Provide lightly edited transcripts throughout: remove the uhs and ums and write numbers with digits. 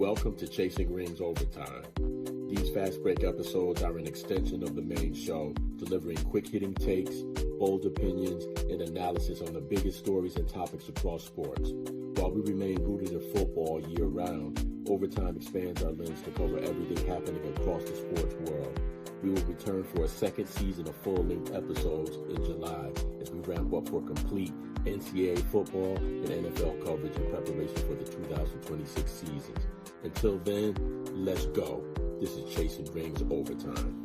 Welcome to Chasing Rings Overtime. These fast break episodes are an extension of the main show, delivering quick-hitting takes, bold opinions, and analysis on the biggest stories and topics across sports. While we remain rooted in football year-round, Overtime expands our lens to cover everything happening across the sports world. We will return for a second season of full-length episodes in July as we ramp up for complete NCAA football and NFL coverage in preparation for the 2026 seasons. Until then, let's go. This is Chasing Rings Overtime.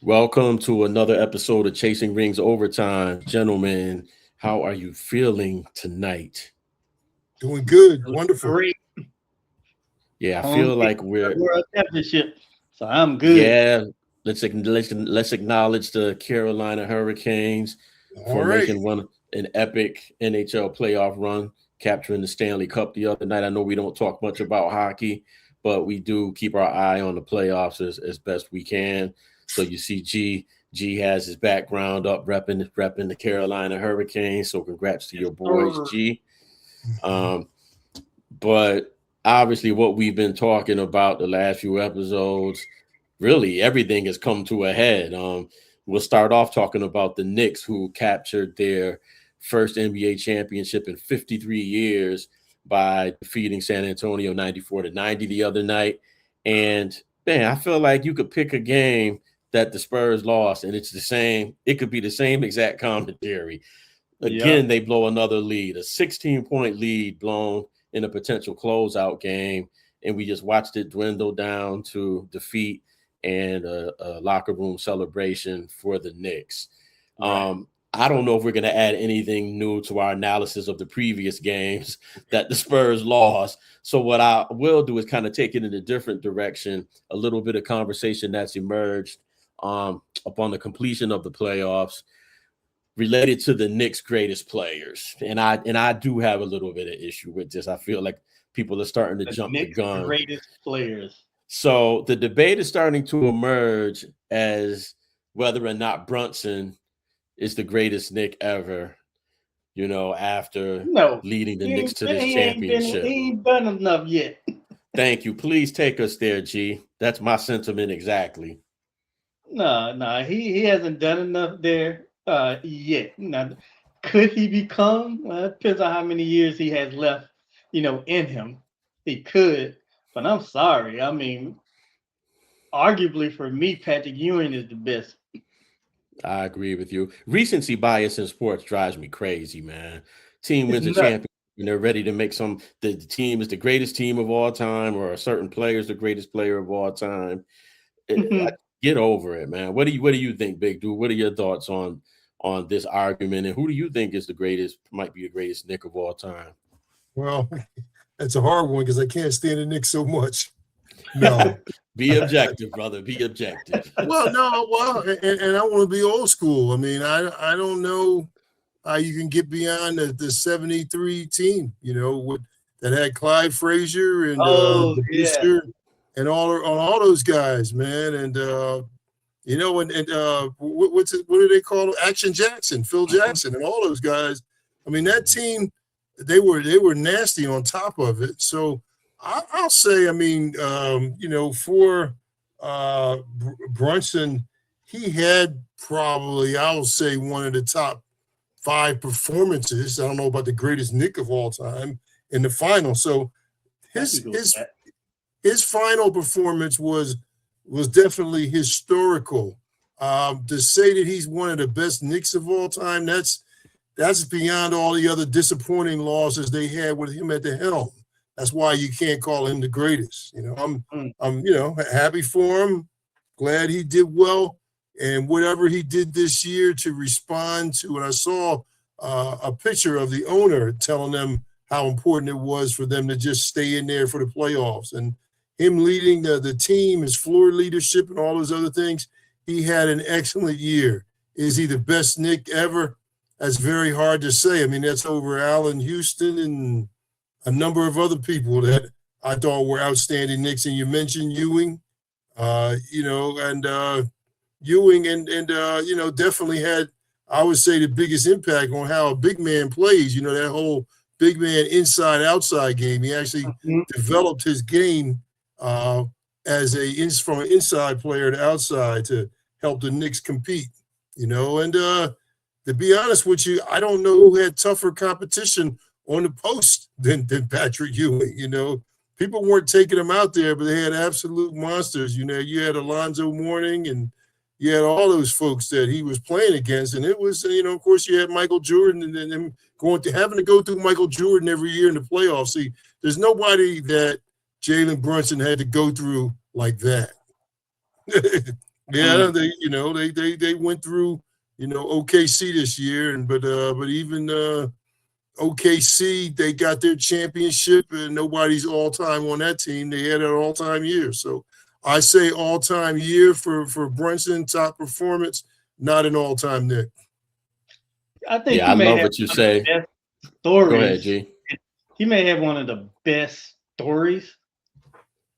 Welcome to another episode of Chasing Rings Overtime. Gentlemen, how are you feeling tonight? Doing good. Wonderful. Great. Yeah, I feel like we're World Championship, so I'm good. Yeah, let's acknowledge the Carolina Hurricanes for making an epic NHL playoff run, capturing the Stanley Cup the other night. I know we don't talk much about hockey, but we do keep our eye on the playoffs as best we can. So you see G has his background up repping the Carolina Hurricanes. So congrats to your boys, G. But obviously what we've been talking about the last few episodes, really everything has come to a head. We'll start off talking about the Knicks, who captured their first NBA championship in 53 years by defeating San Antonio 94-90 the other night. And man, I feel like you could pick a game that the Spurs lost, and it's the same. It could be the same exact commentary. Again, They blow another lead, a 16-point lead blown in a potential closeout game, and we just watched it dwindle down to defeat and a locker room celebration for the Knicks. Right. I don't know if we're going to add anything new to our analysis of the previous games that the Spurs lost. So what I will do is kind of take it in a different direction, a little bit of conversation that's emerged upon the completion of the playoffs related to the Knicks' greatest players. And I do have a little bit of issue with this. I feel like people are starting to jump the gun. Greatest players. So the debate is starting to emerge as whether or not Brunson is the greatest Knick ever, after leading the Knicks to this championship. He ain't done enough yet. Thank you. Please take us there, G. That's my sentiment exactly. No, he hasn't done enough there yet. Now, could he become? Depends on how many years he has left, in him. He could, but I'm sorry. I mean, arguably for me, Patrick Ewing is the best. I agree with you. Recency bias in sports drives me crazy, man. Team wins a championship and they're ready to make the team is the greatest team of all time, or a certain player is the greatest player of all time. Get over it, man. What do you think, Big Dude? What are your thoughts on this argument, and who do you think is might be the greatest Knick of all time? Well, that's a hard one because I can't stand the Knicks so much. No. Be objective, brother. Be objective. Well, and I want to be old school. I mean, I don't know how you can get beyond the 73 team, that had Clyde Frazier and Booster and all those guys, man. And what do they call him? Action Jackson, Phil Jackson, and all those guys. I mean, that team, they were nasty on top of it. So I'll say, I mean, for Brunson, he had probably, I'll say, one of the top 5 performances. I don't know about the greatest Knick of all time in the final. So his final performance was definitely historical. To say that he's one of the best Knicks of all time, that's beyond all the other disappointing losses they had with him at the helm. That's why you can't call him the greatest. I'm happy for him. Glad he did well, and whatever he did this year to respond to. And I saw a picture of the owner telling them how important it was for them to just stay in there for the playoffs, and him leading the team, his floor leadership, and all those other things. He had an excellent year. Is he the best Knick ever? That's very hard to say. I mean, that's over Allen Houston and a number of other people that I thought were outstanding Knicks. And you mentioned Ewing, and Ewing and definitely had, I would say, the biggest impact on how a big man plays. That whole big man inside outside game. He actually developed his game from an inside player to outside to help the Knicks compete. And to be honest with you, I don't know who had tougher competition on the post than Patrick Ewing. People weren't taking him out there, but they had absolute monsters. You had Alonzo Mourning and you had all those folks that he was playing against. And it was, of course, you had Michael Jordan and then them having to go through Michael Jordan every year in the playoffs. See, there's nobody that Jalen Brunson had to go through like that. Yeah, they went through, OKC this year, but even OKC, they got their championship, and nobody's all-time on that team. They had an all-time year. So I say all-time year for Brunson, top performance, not an all-time Knick. I think I love what you say. Stories. Go ahead, G. He may have one of the best stories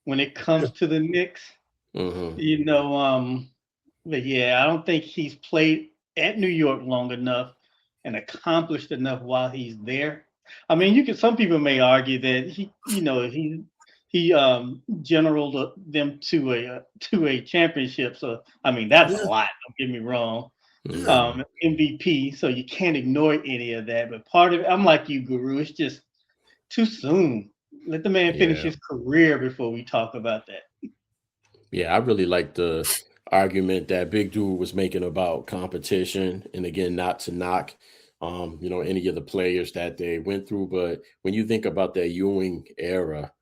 when it comes to the Knicks. But yeah, I don't think he's played at New York long enough and accomplished enough while he's there. I mean, some people may argue that he generaled them to a championship. So I mean, that's a lot. Don't get me wrong. MVP. So you can't ignore any of that. But part of it, I'm like you, Guru. It's just too soon. Let the man finish his career before we talk about that. Yeah, I really like the argument that Big Dude was making about competition, and again, not to knock any of the players that they went through, but when you think about that Ewing era,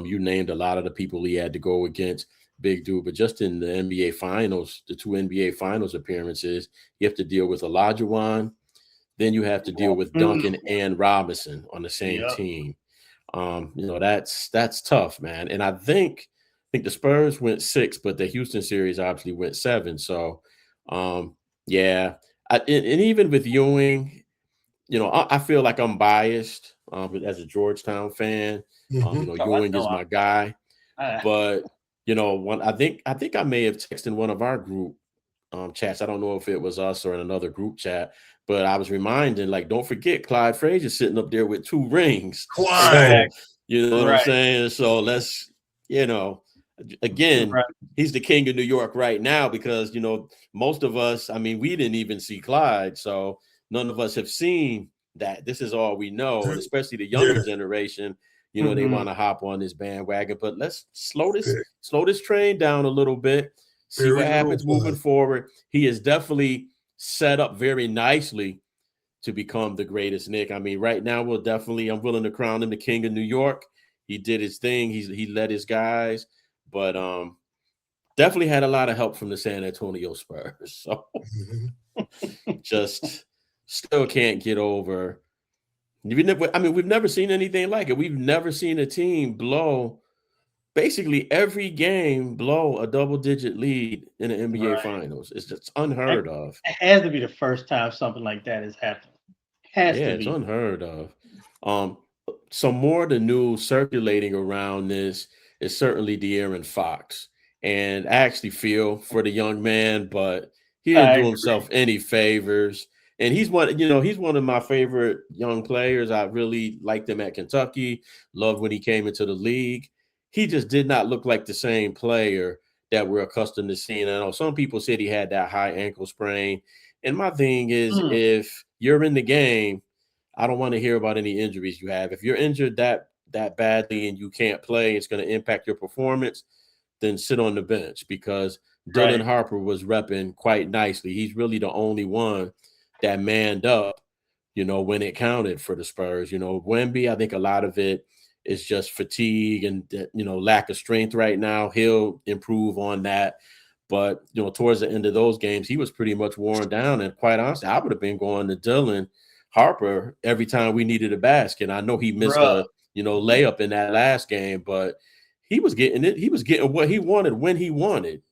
you named a lot of the people he had to go against, Big Dude, but just in the NBA Finals, the 2 NBA Finals appearances, you have to deal with Olajuwon, then you have to deal with Duncan and Robinson on the same team. That's tough, man. And I think the Spurs went 6, but the Houston series obviously went 7. So, and even with Ewing, I feel like I'm biased as a Georgetown fan. Ewing is my guy. But, I think I may have texted one of our group chats. I don't know if it was us or in another group chat, but I was reminded, like, don't forget Clyde Frazier's sitting up there with 2 rings. Clyde. So, you know what I'm saying? So let's, again, he's the king of New York right now because, most of us, I mean, we didn't even see Clyde. So none of us have seen that. This is all we know, and especially the younger generation, they want to hop on this bandwagon. But let's slow this train down a little bit, see what happens moving forward. He is definitely set up very nicely to become the greatest Knick. I mean, right now, I'm willing to crown him the king of New York. He did his thing. He led his guys. But definitely had a lot of help from the San Antonio Spurs. So just still can't get over. We've never seen anything like it. We've never seen a team basically every game blow a double-digit lead in the NBA Finals. It's just unheard of. It has to be the first time something like that has happened. It's unheard of. Some more of the news circulating around this is certainly De'Aaron Fox. And I actually feel for the young man, but he didn't do himself any favors. And he's one of my favorite young players. I really liked him at Kentucky, loved when he came into the league. He just did not look like the same player that we're accustomed to seeing. I know some people said he had that high ankle sprain. And my thing is, if you're in the game, I don't want to hear about any injuries you have. If you're injured that badly and you can't play, it's going to impact your performance, then sit on the bench because Dylan Harper was repping quite nicely. He's really the only one that manned up, when it counted for the Spurs. Wemby, I think a lot of it is just fatigue and, lack of strength right now. He'll improve on that. But, towards the end of those games, he was pretty much worn down. And quite honestly, I would have been going to Dylan Harper every time we needed a basket. I know he missed a layup in that last game, but he was getting it. He was getting what he wanted when he wanted.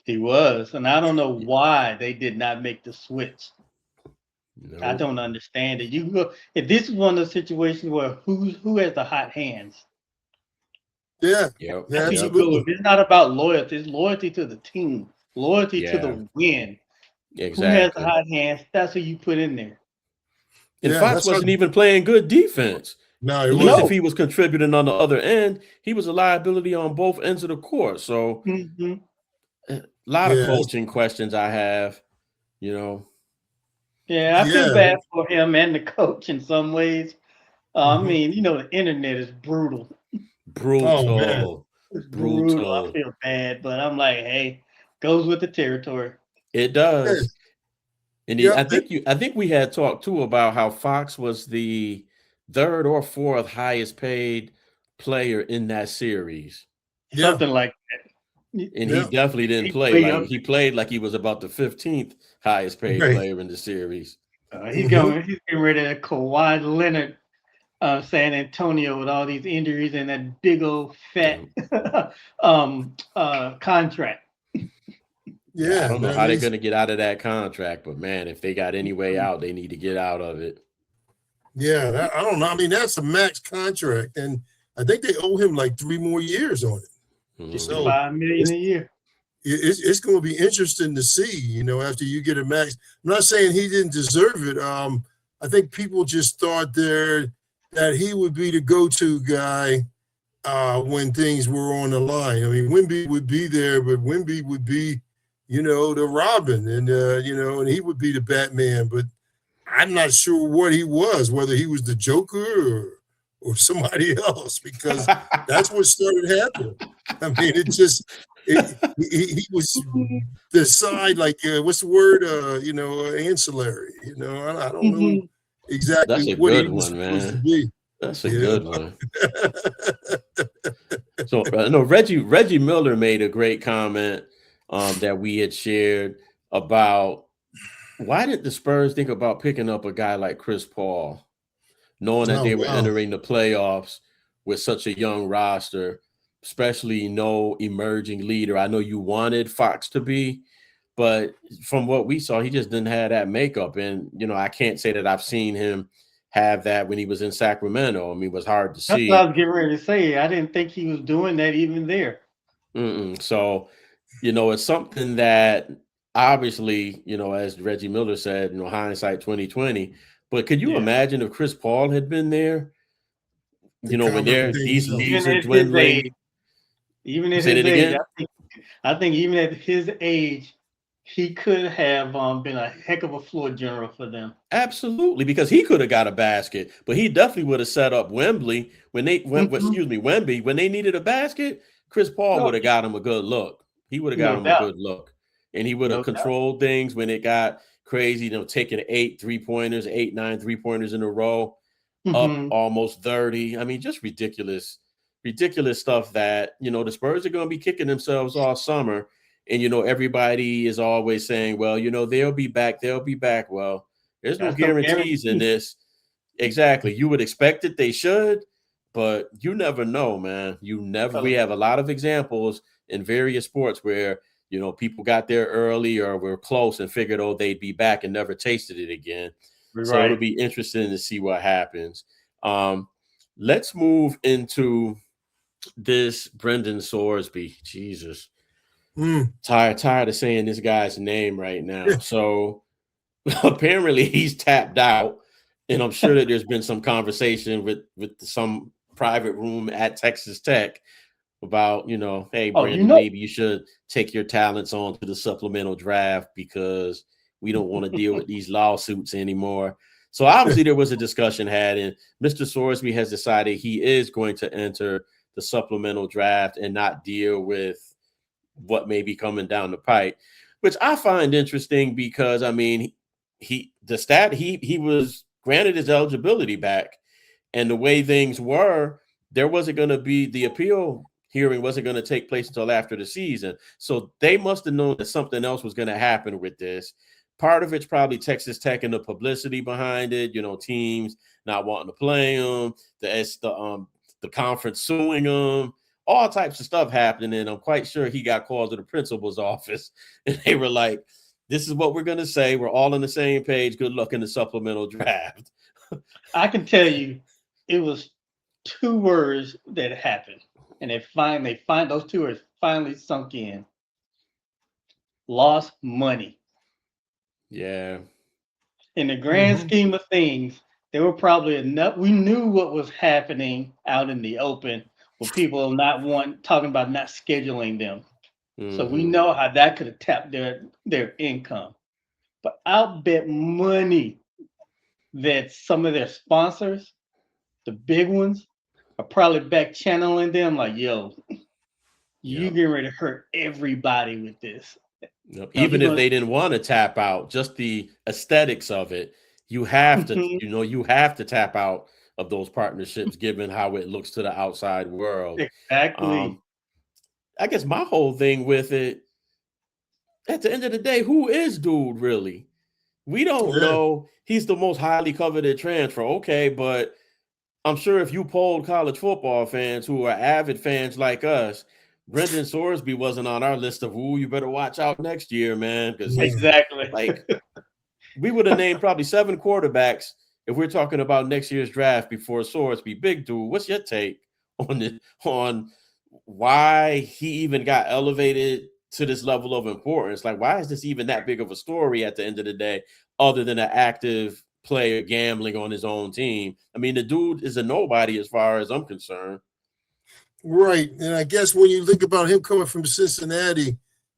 He was, and I don't know why they did not make the switch. No. I don't understand it. You go if this is one of the situations where who has the hot hands. Yeah, absolutely. It's not about loyalty; it's loyalty to the team. Loyalty to Yeah, the win. Who has the exactly. hot hands? That's who you put in there. And Yeah, Fox that's how. wasn't even playing good defense. No, it At least if wasn't. No. he was contributing on the other end, he was a liability on both ends of the court. So Hmm. a lot of Yeah, coaching questions I have, you know. Yeah, I feel yeah. bad for him and the coach in some ways. I Mhm. mean, the internet is brutal. Oh man. Brutal. It's brutal. I Brutal. feel bad, but I'm like, hey, goes with the territory. It Yeah, does. And yeah, I think we had talked too about how Fox was the third or fourth highest paid player in that series. yeah, Something like that. And he yeah. definitely didn't He's play way like up. he played like he was about the 15th highest paid Right. player in the series. He's Hmm. going. He's getting ready to Kawhi Leonard, San Antonio with all these injuries and that big old fat Yeah. contract. Yeah, I Yeah, don't know man. how they're going to get out of that contract, but man, if they got any way out, they need to get out of it. Yeah, I don't know. I mean, that's a max contract, and I think they owe him like 3 more years on it. So Mhm. 65 million it's a year. it's going to be interesting to see. After you get a max. I'm not saying he didn't deserve it. I think people just thought that he would be the go-to guy when things were on the line. I mean, Wemby would be there, but Wemby would be, the Robin, and he would be the Batman. But I'm not sure what he was, whether he was the Joker or somebody else, because that's what started happening. I mean, he was the side, like, what's the word? Ancillary. I don't know Mhm. exactly That's a what he good was one, supposed to man. be. That's a Yeah. good one. So no, Reggie Miller made a great comment that we had shared about why did the Spurs think about picking up a guy like Chris Paul, knowing that Oh they were wow. entering the playoffs with such a young roster, especially no emerging leader. I know you wanted Fox to be, but from what we saw, he just didn't have that makeup. And I can't say that I've seen him have that when he was in Sacramento. I mean, it was hard to That's what I see. was getting ready to say. I didn't think he was doing that even there. So, it's something that obviously, as Reggie Miller said, hindsight 2020. But could you Yeah. imagine if Chris Paul had been there? To When comment on things. these Even leagues are at his dwindling. age, even at Say his that age, again. I think even at his age, he could have been a heck of a floor general for them. Absolutely, because he could have got a basket, but he definitely would have set up Wembley when they went. Hmm. Excuse me, Wemby when they needed a basket. Chris Paul Oh, would have got him a good look. He would have got no him a doubt, good look, and he would have no doubt. controlled things when it got crazy. Taking 8 3-pointers, 8 9 3-pointers in a row, up Hmm. almost 30. I mean, just ridiculous, ridiculous stuff that the Spurs are going to be kicking themselves all summer. And everybody is always saying, well, they'll be back, they'll be back. Well, there's no That's no guarantees in guarantee. this. Exactly. You would expect it they should, but you never know, man. You never we have a lot of examples in various sports where, people got there early or were close and figured, oh, they'd be back and never tasted it again. So it'll Right. be interesting to see what happens. Um, let's move into this Brendan Sorsby. Jesus. Mm. Tired of saying this guy's name right now. So apparently he's tapped out, and I'm sure that there's been some conversation with some private room at Texas Tech about, hey, Oh, Brandon, maybe you should take your talents on to the supplemental draft because we don't want to deal with these lawsuits anymore. So obviously there was a discussion had, and Mr. Sorsby has decided he is going to enter the supplemental draft and not deal with what may be coming down the pipe, which I find interesting because I mean, he was granted his eligibility back, and the way things were, there wasn't going to be the appeal hearing wasn't going to take place until after the season. So they must have known that something else was going to happen with this. Part of it's probably Texas Tech and the publicity behind it. Teams not wanting to play them, the conference suing them, all types of stuff happening. And I'm quite sure he got called to the principal's office, and they were like, "This is what we're going to say. We're all on the same page. Good luck in the supplemental draft." I can tell you, it was two words that happened, and they find those two words finally sunk in. lost money. Yeah. In the grand scheme of things, there were probably enough. We knew what was happening out in the open with people talking about not scheduling them. So we know how that could have tapped their income. But I'll bet money that some of their sponsors, the big ones, are probably back channeling them like, yo, you getting ready to hurt everybody with this. Even if they didn't want to tap out, just the aesthetics of it, you have to, you have to tap out of those partnerships, given how it looks to the outside world. Exactly. I guess my whole thing with it, at the end of the day, who is dude really? We don't know. He's the most highly coveted transfer. Okay, but I'm sure if you polled college football fans who are avid fans like us, Brendan Sorsby wasn't on our list of, you better watch out next year, man. Because exactly, like we would have named probably 7 quarterbacks if we're talking about next year's draft before Sorsby. Big dude, what's your take on why he even got elevated to this level of importance? Like, why is this even that big of a story at the end of the day, other than an active player gambling on his own team? I mean, the dude is a nobody as far as I'm concerned. Right. And I guess when you think about him coming from Cincinnati,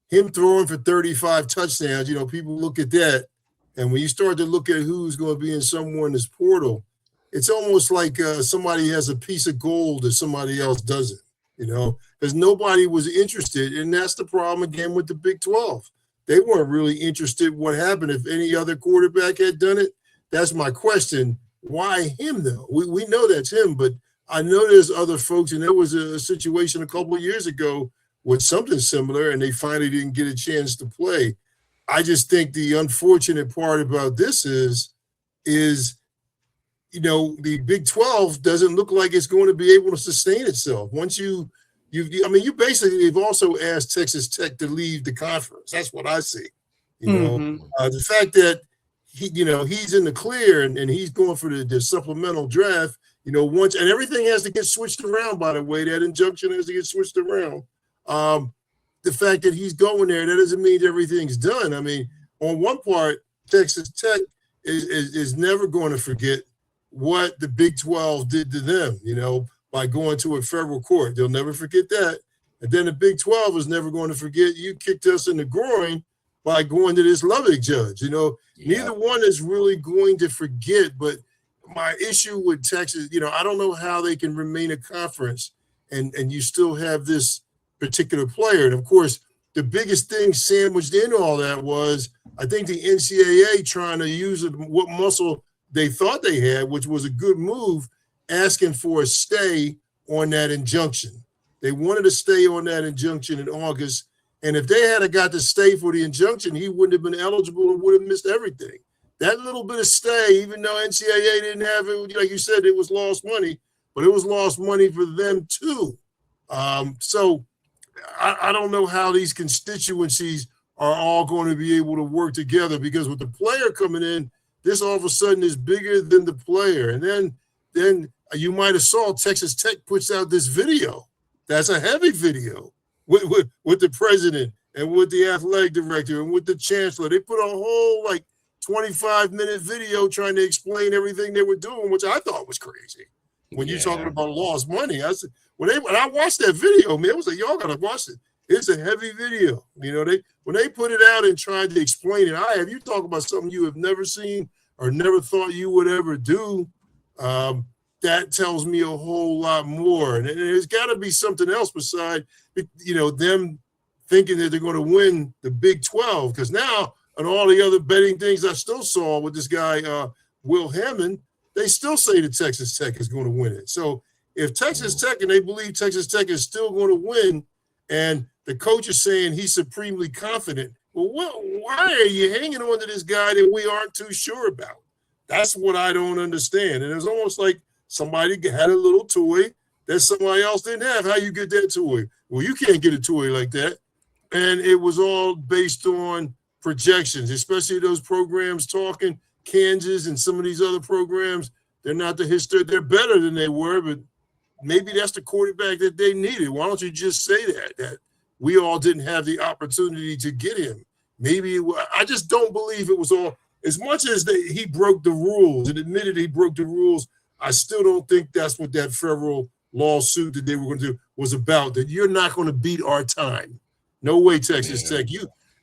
him throwing for 35 touchdowns, people look at that. And when you start to look at who's going to be in someone's portal, it's almost like somebody has a piece of gold that somebody else doesn't, because nobody was interested. And that's the problem again with the Big 12. They weren't really interested what happened if any other quarterback had done it. That's my question. Why him, though? We know that's him, but I know there's other folks, and there was a situation a couple of years ago with something similar, and they finally didn't get a chance to play. I just think the unfortunate part about this is the Big 12 doesn't look like it's going to be able to sustain itself. Once you basically have also asked Texas Tech to leave the conference. That's what I see. The fact that he's in the clear and he's going for the supplemental draft. Once and everything has to get switched around. By the way, that injunction has to get switched around. The fact that he's going there, that doesn't mean everything's done. I mean, on one part, Texas Tech is never going to forget what the Big 12 did to them, by going to a federal court. They'll never forget that. And then the Big 12 is never going to forget you kicked us in the groin by going to this Lubbock judge. Neither one is really going to forget. But my issue with Texas, I don't know how they can remain a conference and you still have this particular player. And of course, the biggest thing sandwiched in all that was, I think the NCAA trying to use what muscle they thought they had, which was a good move, asking for a stay on that injunction. They wanted to stay on that injunction in August. And if they had got to stay for the injunction, he wouldn't have been eligible and would have missed everything. That little bit of stay, even though NCAA didn't have it, like you said, it was lost money, but it was lost money for them too. So I don't know how these constituencies are all going to be able to work together, because with the player coming in, this all of a sudden is bigger than the player. And then you might have saw Texas Tech puts out this video. That's a heavy video with the president and with the athletic director and with the chancellor. They put a whole 25-minute video trying to explain everything they were doing, which I thought was crazy. When you're talking about lost money, I said, when I watched that video, man, I was like, y'all gotta watch it. It's a heavy video. When they put it out and tried to explain it, you talk about something you have never seen or never thought you would ever do. That tells me a whole lot more. And there's got to be something else beside, them thinking that they're going to win the Big 12. Because now, on all the other betting things I still saw with this guy, Will Hammond, they still say that Texas Tech is going to win it. So if Texas Tech, and they believe Texas Tech is still going to win, and the coach is saying he's supremely confident, well, why are you hanging on to this guy that we aren't too sure about? That's what I don't understand. And it's almost like somebody had a little toy that somebody else didn't have. How you get that toy? Well, you can't get a toy like that. And it was all based on projections, especially those programs talking Kansas and some of these other programs. They're not the history. They're better than they were, but maybe that's the quarterback that they needed. Why don't you just say that we all didn't have the opportunity to get him? Maybe I just don't believe it was all. As much as he broke the rules and admitted he broke the rules, I still don't think that's what that federal lawsuit that they were going to do was about. That you're not going to beat our time. No way, Texas Tech.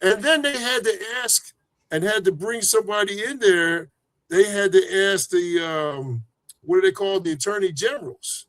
And then they had to ask and had to bring somebody in there. They had to ask the what do they call the attorney generals?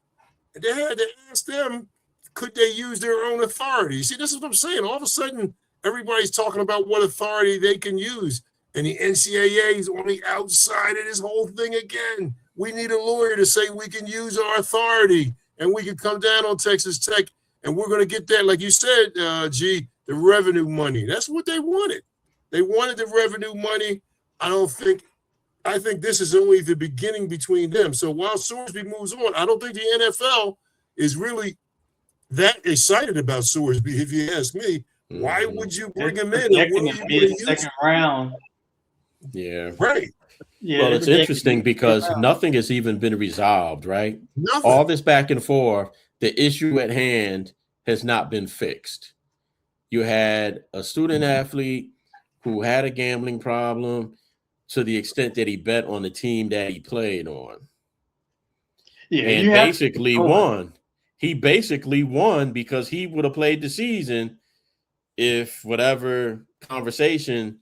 And they had to ask them, could they use their own authority? See, this is what I'm saying. All of a sudden, everybody's talking about what authority they can use. And the NCAA is on the outside of this whole thing again. We need a lawyer to say we can use our authority and we can come down on Texas Tech and we're going to get that, like you said, the revenue money. That's what they wanted. They wanted the revenue money. I think this is only the beginning between them. So while Sorsby moves on, I don't think the NFL is really that excited about Sorsby, if you ask me. Why would you bring him in? Second round. Yeah. Right. Yeah, well, it's interesting because nothing has even been resolved, right? Nothing. All this back and forth, the issue at hand has not been fixed. You had a student athlete who had a gambling problem to the extent that he bet on the team that he played on. Yeah, and basically won. He basically won because he would have played the season if whatever conversation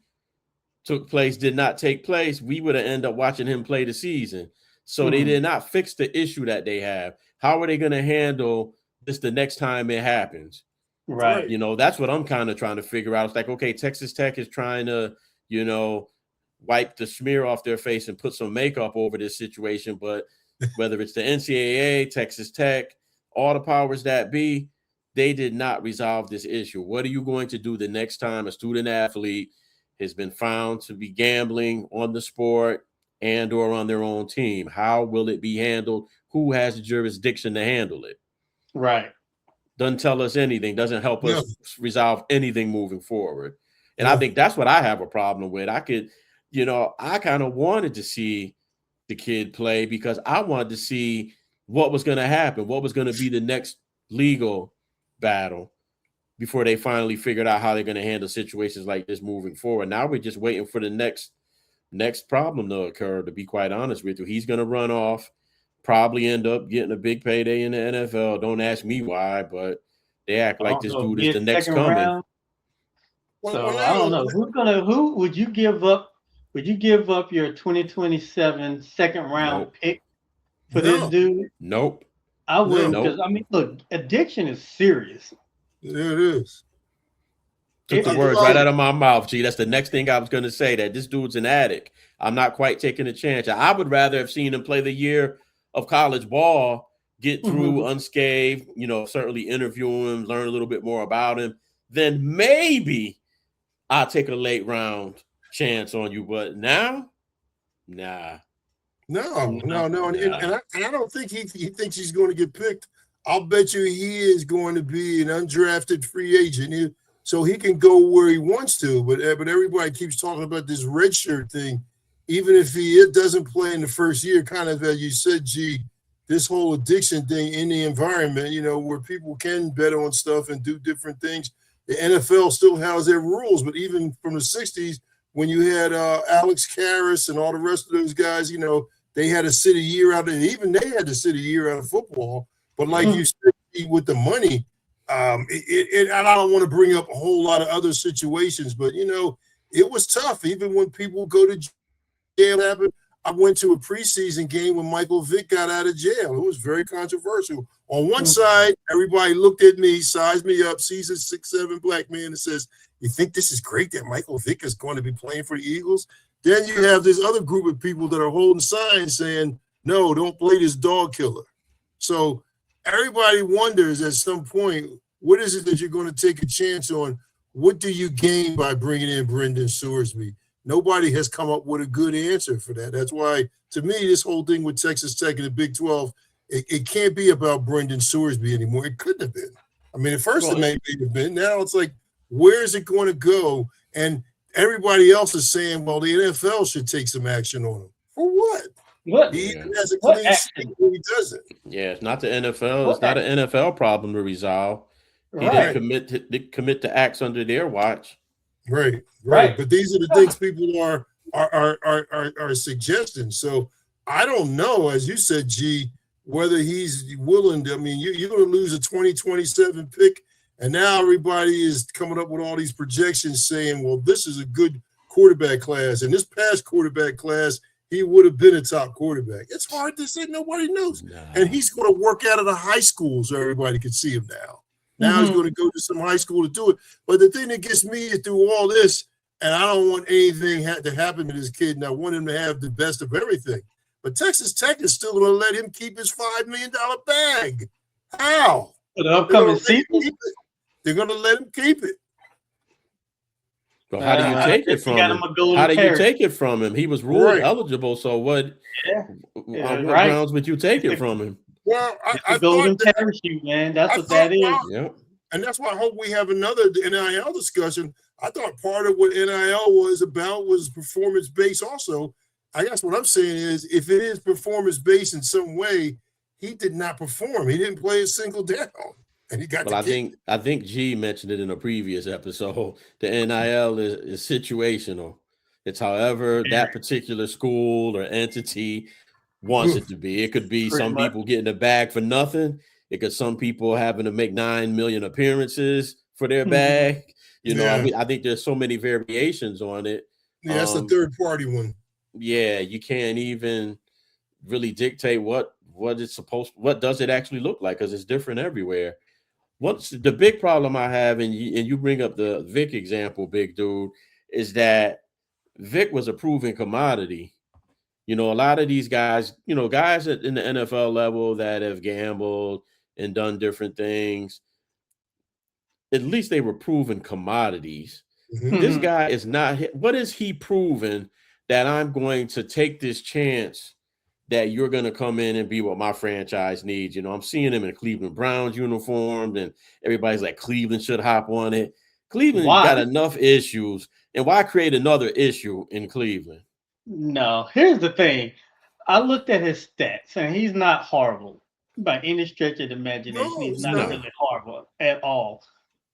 took place did not take place. We would have ended up watching him play the season. So they did not fix the issue that they have. How are they going to handle this the next time it happens? Right. You know, that's what I'm kind of trying to figure out. It's like, okay, Texas Tech is trying to, you know, wipe the smear off their face and put some makeup over this situation. But whether it's the NCAA, Texas Tech, all the powers that be, they did not resolve this issue. What are you going to do the next time a student athlete has been found to be gambling on the sport and or on their own team? How will it be handled? Who has the jurisdiction to handle it? Right. Doesn't tell us anything, doesn't help us resolve anything moving forward. And I think that's what I have a problem with. I could, you know, I kind of wanted to see the kid play because I wanted to see what was going to happen, what was going to be the next legal battle before they finally figured out how they're going to handle situations like this moving forward. Now we're just waiting for the next problem to occur, to be quite honest with you. He's going to run off, probably end up getting a big payday in the NFL. Don't ask me why, but they act like this dude is the next coming. So I don't know. Who would you give up? Would you give up your 2027 second round pick for this dude? Nope. I wouldn't, because I mean, look, addiction is serious. Yeah, it is. Took the words right out of my mouth, G. That's the next thing I was going to say, that this dude's an addict. I'm not quite taking a chance. I would rather have seen him play the year of college ball, get through unscathed, you know, certainly interview him, learn a little bit more about him, then maybe I'll take a late round chance on you. But now, nah. No. And I don't think he thinks he's going to get picked. I'll bet you he is going to be an undrafted free agent, so he can go where he wants to. But everybody keeps talking about this redshirt thing. Even if he doesn't play in the first year, kind of as you said, G, this whole addiction thing in the environment, you know, where people can bet on stuff and do different things. The NFL still has their rules, but even from the 60s, when you had Alex Karras and all the rest of those guys, you know, they had to sit a year out. And even they had to sit a year out of football. But like you said, with the money, and I don't want to bring up a whole lot of other situations, but, you know, it was tough. Even when people go to jail, happened. I went to a preseason game when Michael Vick got out of jail. It was very controversial. On one side, everybody looked at me, sized me up, sees a 6'7" black man and says, "You think this is great that Michael Vick is going to be playing for the Eagles?" Then you have this other group of people that are holding signs saying, "No, don't play this dog killer." So everybody wonders at some point, what is it that you're going to take a chance on? What do you gain by bringing in Brendan Sorsby? Nobody has come up with a good answer for that. That's why, to me, this whole thing with Texas Tech and the Big 12, it can't be about Brendan Sorsby anymore. It couldn't have been. I mean, at first it may have been. Now it's like, where is it going to go? And everybody else is saying, well, the NFL should take some action on him. For what? What? He has a clean sheet when he doesn't. Yeah, it's not the NFL. It's not an NFL problem to resolve. He didn't commit to acts under their watch. Right. But these are the things people are suggesting. So I don't know, as you said, G, whether he's willing to. I mean, you're going to lose a 2027 pick, and now everybody is coming up with all these projections saying, well, this is a good quarterback class. And this past quarterback class, he would have been a top quarterback. It's hard to say. Nobody knows. Nah. And he's going to work out of the high school so everybody can see him now. Now he's going to go to some high school to do it. But the thing that gets me is through all this, and I don't want anything to happen to this kid, and I want him to have the best of everything. But Texas Tech is still going to let him keep his $5 million bag. How? For the upcoming season? They're going to let him keep it. So how do you take it from him? How do you take it from him? He was ruled eligible. So what? On what grounds would you take it from him? Well, I golden parachute, man. That's what that is. Yeah. And that's why I hope we have another NIL discussion. I thought part of what NIL was about was performance-based also. I guess what I'm saying is if it is performance-based in some way, he did not perform. He didn't play a single down. And he got well, I think G mentioned it in a previous episode. The NIL is situational. It's however that particular school or entity wants it to be. It could be some people getting a bag for nothing. It could some people having to make 9 million appearances for their bag. You know, I think there's so many variations on it. Yeah, that's the third party one. Yeah, you can't even really dictate what does it actually look like, because it's different everywhere. What's the big problem I have, and you bring up the Vic example, big dude, is that Vic was a proven commodity. You know, a lot of these guys, you know, guys in the NFL level that have gambled and done different things, at least they were proven commodities. This guy is not. What is he proven that I'm going to take this chance that you're going to come in and be what my franchise needs? You know, I'm seeing him in a Cleveland Browns uniform, and everybody's like, Cleveland should hop on it. Cleveland got enough issues. And why create another issue in Cleveland? No, here's the thing. I looked at his stats, and he's not horrible by any stretch of the imagination. No, he's not really horrible at all.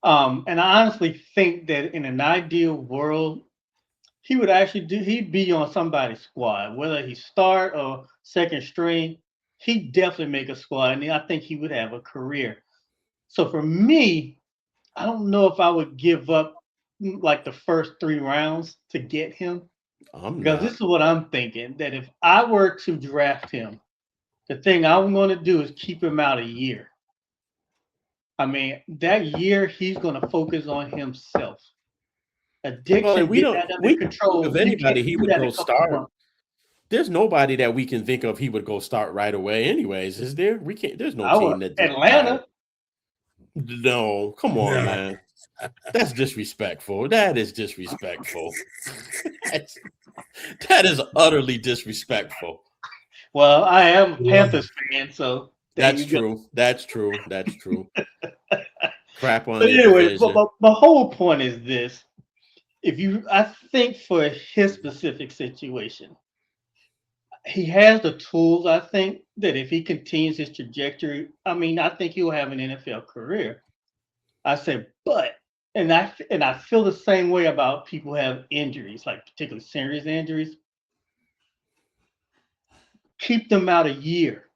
And I honestly think that in an ideal world, he would he'd be on somebody's squad, whether he start or second string. He'd definitely make a squad, and I think he would have a career. So for me, I don't know if I would give up like the first 3 rounds to get him. Because this is what I'm thinking, that if I were to draft him, the thing I'm going to do is keep him out a year. I mean, that year he's going to focus on himself. Addiction, we control of anybody he would go start. There's nobody that we can think of he would go start right away anyways, is there? We can't. There's no team that Atlanta. No, come on, man. That's disrespectful. That is disrespectful. That is utterly disrespectful. Well, I am a Panthers fan, so that's true. That's true. That's true. Crap on. But anyway, my whole point is this: I think for his specific situation, he has the tools. I think that if he continues his trajectory, I mean, I think he'll have an NFL career. I said, but. And I feel the same way about people who have injuries, like particularly serious injuries. Keep them out a year.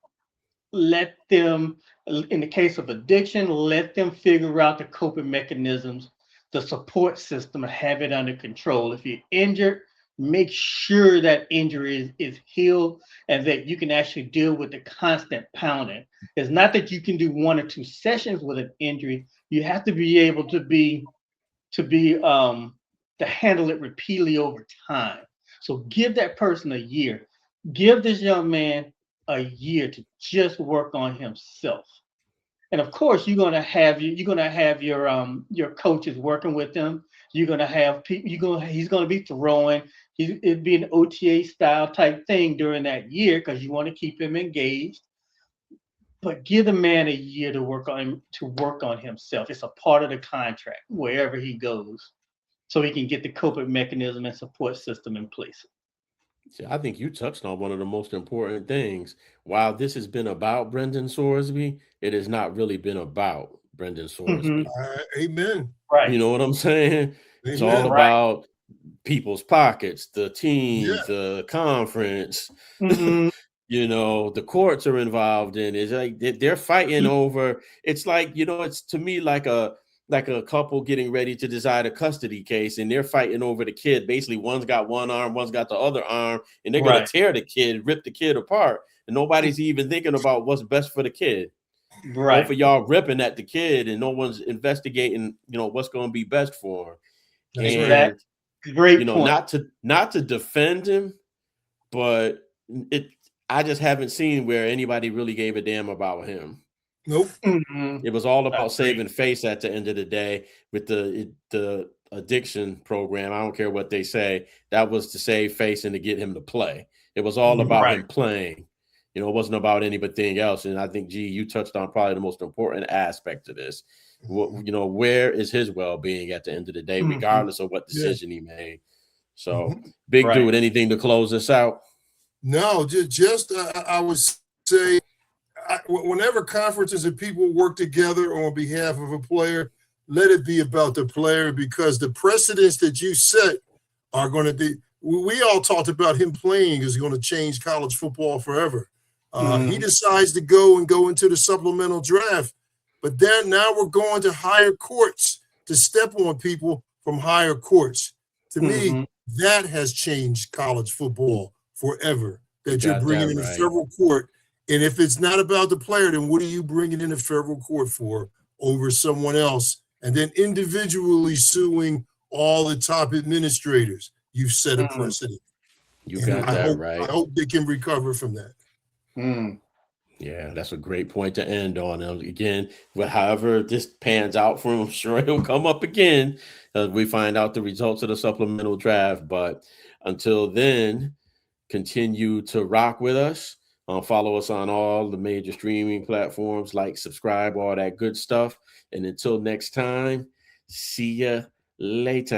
Let them, in the case of addiction, let them figure out the coping mechanisms, the support system, and have it under control. If you're injured, make sure that injury is healed and that you can actually deal with the constant pounding. It's not that you can do 1 or 2 sessions with an injury. You have to be able to handle it repeatedly over time. So give that person a year. Give this young man a year to just work on himself. And of course, you're gonna have your coaches working with him. You're gonna have people. He's gonna be throwing. It'd be an OTA style type thing during that year because you want to keep him engaged. But give the man a year to work on himself. It's a part of the contract wherever he goes, so he can get the coping mechanism and support system in place. See, I think you touched on one of the most important things. While this has been about Brendan Sorsby, it has not really been about Brendan Sorsby. Amen. Right. You know what I'm saying? It's all Amen. about people's pockets, the Yeah. teams, the conference. Mhm. You know, the courts are involved in it. It's like they're fighting over. It's like, you know, it's to me like a couple getting ready to decide a custody case, and they're fighting over the kid. Basically, one's got one arm, one's got the other arm, and they're gonna Right. tear the kid, rip the kid apart, and nobody's even thinking about what's best for the kid. Right. Both of y'all ripping at the kid, and no one's investigating, you know, what's going to be best for him. That's right. And Great you know, point. not to defend him, but I just haven't seen where anybody really gave a damn about him. Nope. Mhm. It was all about Agreed. saving face at the end of the day with the addiction program. I don't care what they say. That was to save face and to get him to play. It was all about Right. him playing. You know, it wasn't about anything else. And I think, you touched on probably the most important aspect of this. You know, where is his well-being at the end of the day, regardless of what decision he made? So, big dude, anything to close this out? No, just I would say, whenever conferences and people work together on behalf of a player, let it be about the player, because the precedents that you set are going to be. We all talked about him playing is going to change college football forever. He decides to go into the supplemental draft, but then now we're going to higher courts to step on people from higher courts. To me, that has changed college football forever. That you're bringing in a federal court, and if it's not about the player, then what are you bringing in a federal court for over someone else? And then individually suing all the top administrators. You've set a precedent. You got that right. I hope they can recover from that. Yeah, that's a great point to end on. Again, however this pans out for him, I'm sure he'll come up again as we find out the results of the supplemental draft. But until then, continue to rock with us. Follow us on all the major streaming platforms, like, subscribe, all that good stuff. And until next time, see ya later.